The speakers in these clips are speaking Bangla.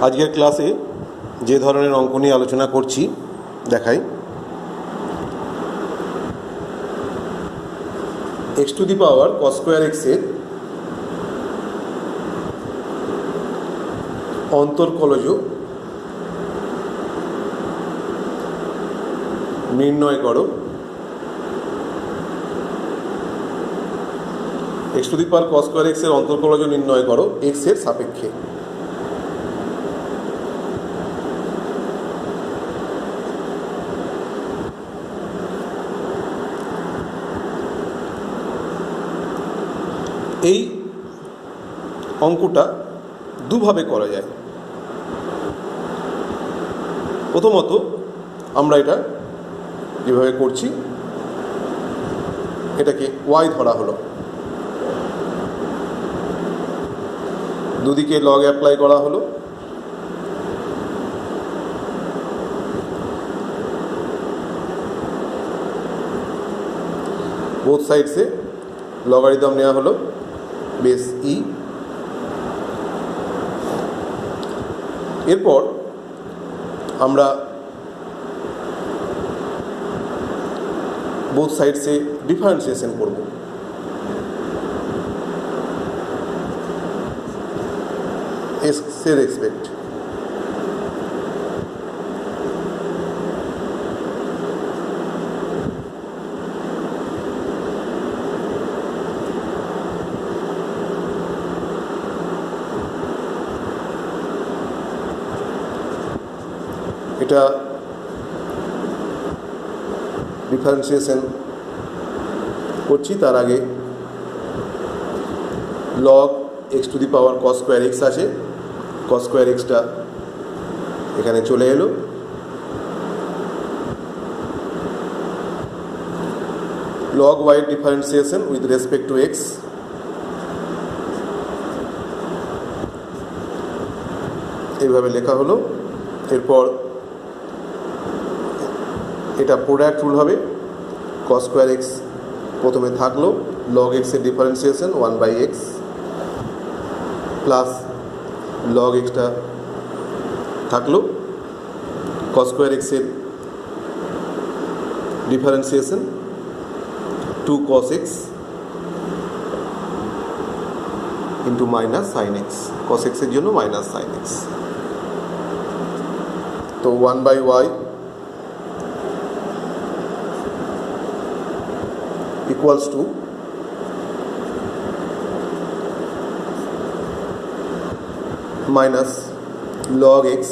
আজকের ক্লাসে যে ধরনের অঙ্ক নিয়ে আলোচনা করছি দেখাই। x to the power cos square x এর অন্তর্কলজ নির্ণয় করো। x to the power cos square x এর অন্তর্কলজ নির্ণয় করো x এর সাপেক্ষে। এই অঙ্কটা দুভাবে করা যায়। প্রথমত আমরা এটা যেভাবে করছি, এটাকে y ধরা হলো, দুদিকে লগ অ্যাপ্লাই করা হলো, বোথ সাইডসে লগারিদম নেওয়া হলো বেস ই। এরপর আমরা বোথ সাইডসে ডিফারেন্সিয়েশন করব। এক্স এর রেসপেক্ট। এটা ডিফারেন্সিয়েশন করছি, তার আগে log x to the power cos square x আছে, cos স্কোয়ার এক্সটা এখানে চলে এলো। Log y differentiation with respect to x, এইভাবে লেখা হলো। এরপর এটা প্রোডাক্ট রুল হবে, cos স্কোয়ার এক্স প্রথমে থাকলো, লগ এক্সের ডিফারেন্সিয়েশন 1/x প্লাস লগ এক্সটা থাকলো, cos স্কোয়ার এক্সের differentiation 2 cos x into minus sine x, cos x এর জন্য মাইনাস সাইন এক্স। তো 1/y equals to minus log x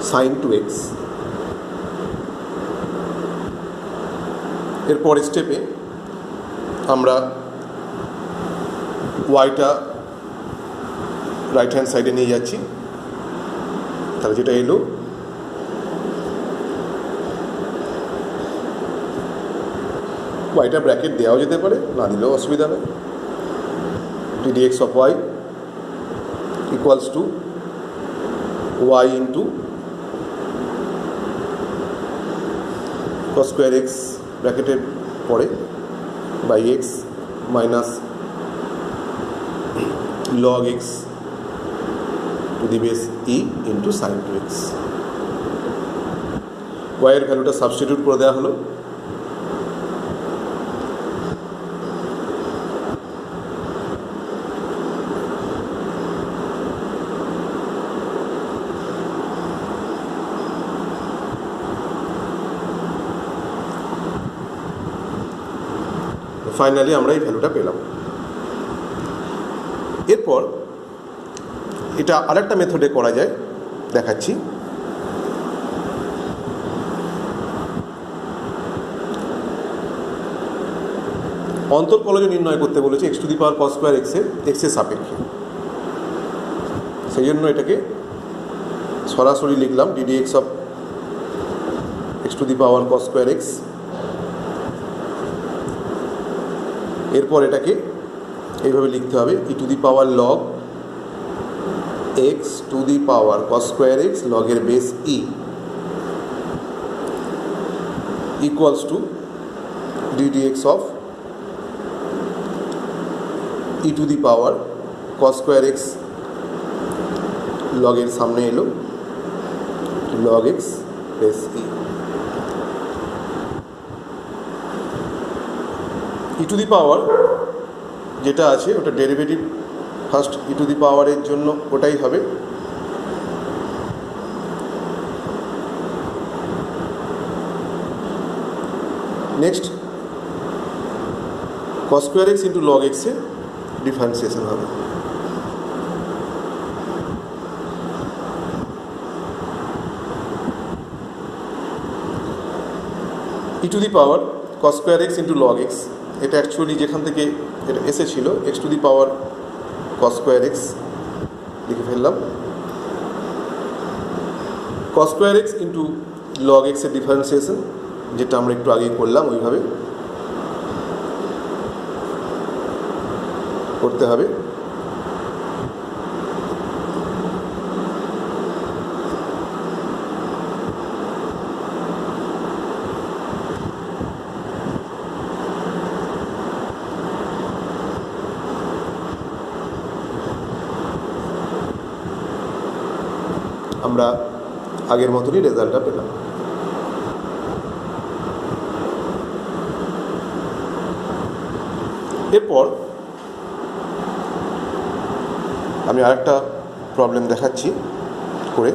sin 2x। এরপর স্টেপে আমরা ওয়াইটা রাইট হ্যান্ড সাইডে নিয়ে যাচ্ছি, তাহলে যেটা এলো ওয়াইটা ব্র্যাকেট দেওয়াও যেতে পারে, না দিলেও অসুবিধা নেই। ddx of y equals to y into cos square x ব্র্যাকেটের পরে by x minus log x to the base e into sine 2x। y এর ভ্যালুটা সাবস্টিটিউট করে দেওয়া হলো। ফাইনালি আমরা এই ভ্যালুটা পেলাম। এরপর এটা আরেকটা মেথডে করা যায়, দেখাচ্ছি। অন্তর্কলজ নির্ণয় করতে বলেছে X to the power cos square X এর সাপেক্ষে। সেই জন্য এটাকে সরাসরি লিখলাম ddx of X to the power cos square X. এরপর এটাকে এইভাবে লিখতে হবে E to the power log x to the power cos square X লগের base E equals to ddx of e to the power cos square X লগের সামনে এলো log X plus E to the power যেটা আছে ওটা derivative first E to the পাওয়ারের জন্য ওটাই হবে next cos square X into log এক্সের ডিফারেন্সিয়েশন হবে E to the power cos square X into log X এটা অ্যাকচুয়ালি যেখান থেকে এটা এসেছিল X to the power cos square X লিখে ফেললাম cos square X into log এক্সের ডিফারেন্সিয়েশন যেটা আমরা একটু আগে করলাম ওইভাবে করতে হবে আমরা আগের মতনই রেজাল্টটা পেলাম এরপর আমি আরেকটা প্রবলেম দেখাচ্ছি করে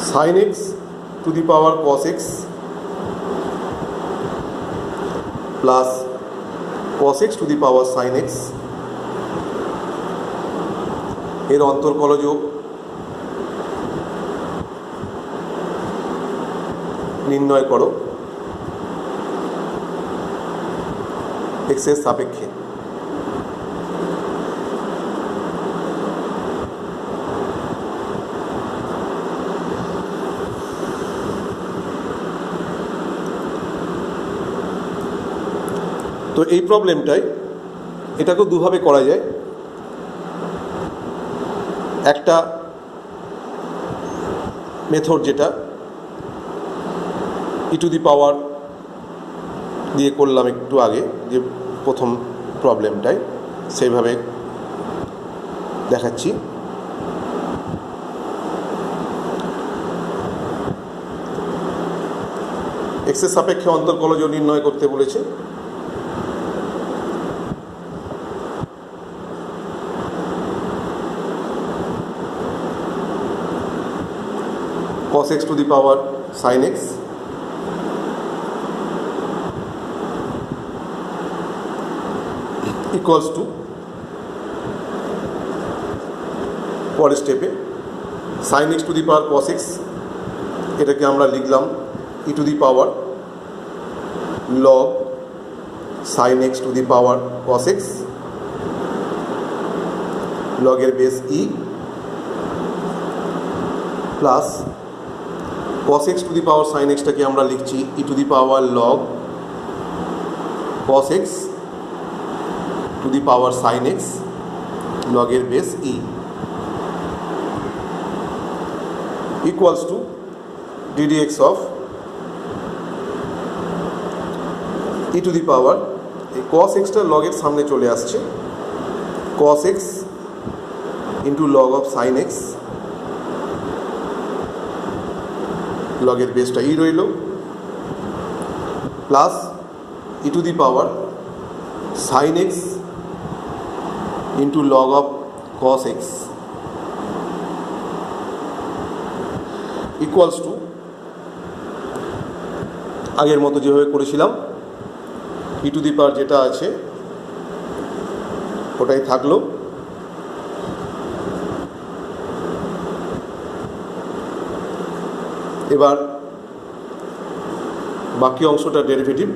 sine x to the power cos x plus cos x to the power sin x এর অন্তর্কলজ নির্ণয় করো x এর সাপেক্ষে তো এই প্রবলেমটাই এটাকেও দুভাবে করা যায় একটা মেথড যেটা ই টু দি পাওয়ার দিয়ে করলাম একটু আগে যে প্রথম প্রবলেমটাই সেইভাবে দেখাচ্ছি এক্সের সাপেক্ষে অন্তর্কলজ নির্ণয় করতে বলেছে cos x to the power sin x equals to পরের স্টেপে sin x to the power cos x এটাকে আমরা লিখলাম e to the power log sin x to the power cos x log এর base e plus cos x to the power sin x টাকে আমরা লিখছি e to the power log cos x to the power sin x log এর base e equals to ddx of e to the power এই cos x টা log এর সামনে চলে আসছে cos x into log of sin x লগের বেসটা ই রইল plus E to the power sine x into log of cos x equals two আগের মতো যেভাবে করেছিলাম ই টু দি পাওয়ার যেটা আছে ওটাই থাকলো এবার বাকি অংশটা derivative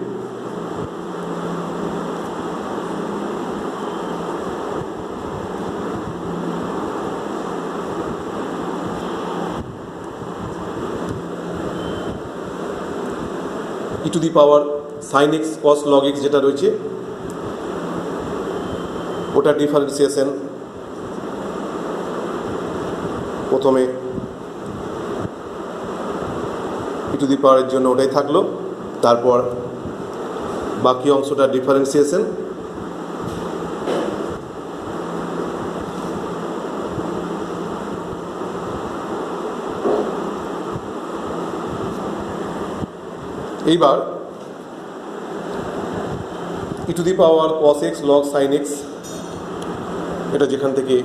E to the power sine x cos log x যেটা রয়েছে ওটা ডিফারেন্সিয়েশন প্রথমে ই টু দি পাওয়ারের জন্য ওটাই থাকলো। তারপর বাকি অংশটা ডিফারেন্সিয়েশন। এইবার E to the power cos X log sine X, এটা যেখান থেকে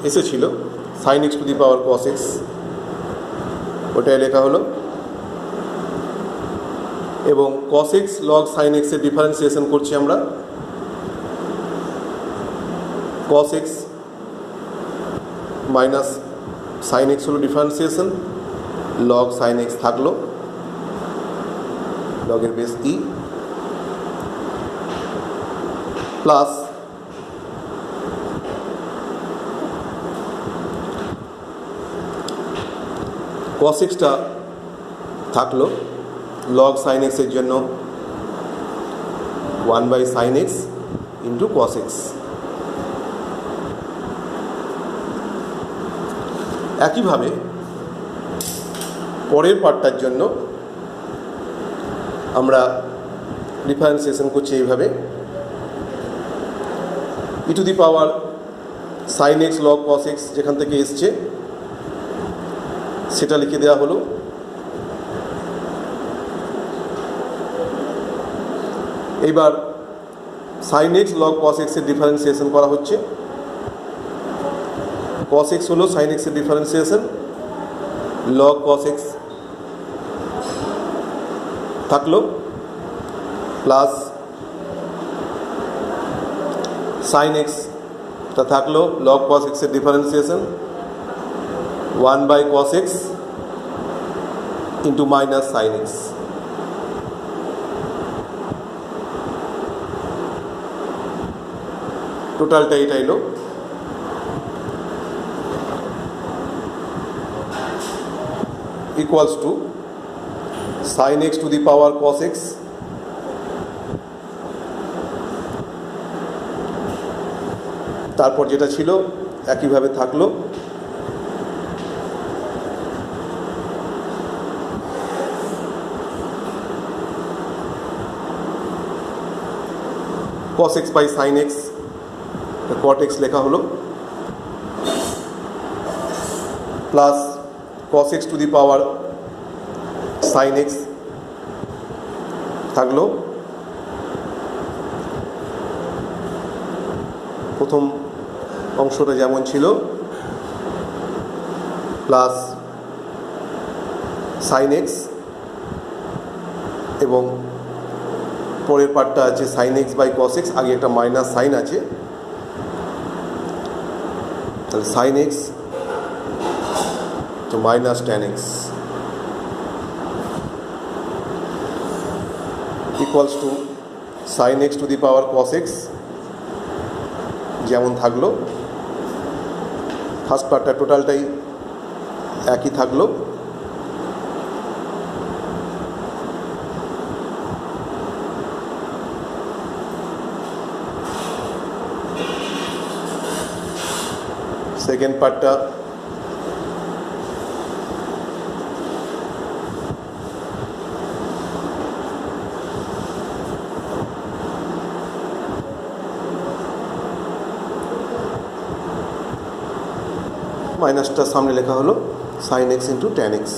এসেছিল sine x to the power cos X, ওটাই লেখা হলো। এবং কস এক্স লগ সাইন এক্সের ডিফারেন্সিয়েশন করছি আমরা। Cos X minus sine X হলো ডিফারেন্সিয়েশন, লগ সাইন এক্স থাকলো, লগের বেস ই, প্লাস কস এক্সটা থাকলো লগ সাইন এক্সের জন্য 1/sin x into cos x. একইভাবে পরের পার্টটার জন্য আমরা ডিফারেন্সিয়েশন করছি এইভাবে। E to the power sine X log cos X যেখান থেকে এসছে সেটা লিখে দেওয়া হলো। এইবার সাইন এক্স লগ কস এক্সের ডিফারেন্সিয়েশন করা হচ্ছে। কস এক্স হলো সাইন এক্সের ডিফারেন্সিয়েশন, লগ কস এক্স থাকলো, প্লাস সাইন এক্সটা থাকলো লগ কস এক্সের differentiation 1/cos x into minus sine x. টোটালটা এটা এলো। Equals to sine x to the power cos x তারপর যেটা ছিল একইভাবে থাকলো, cos x by sine x, cot x লেখা হলো, plus cos x to the power sine x থাকলো। প্রথম অংশটা যেমন ছিল প্লাস সাইন এক্স, এবং পরের পার্টটা আছে sine x by cos x, আগে একটা মাইনাস সাইন আছে, তাহলে সাইন এক্স তো minus tan x equals to sine x to the power cos x যেমন থাকলো। ফার্স্ট পার্টটা টোটালটাই একই থাকলো, সেকেন্ড পার্টটা মাইনাসটা সামনে লেখা হলো sine x into tan x.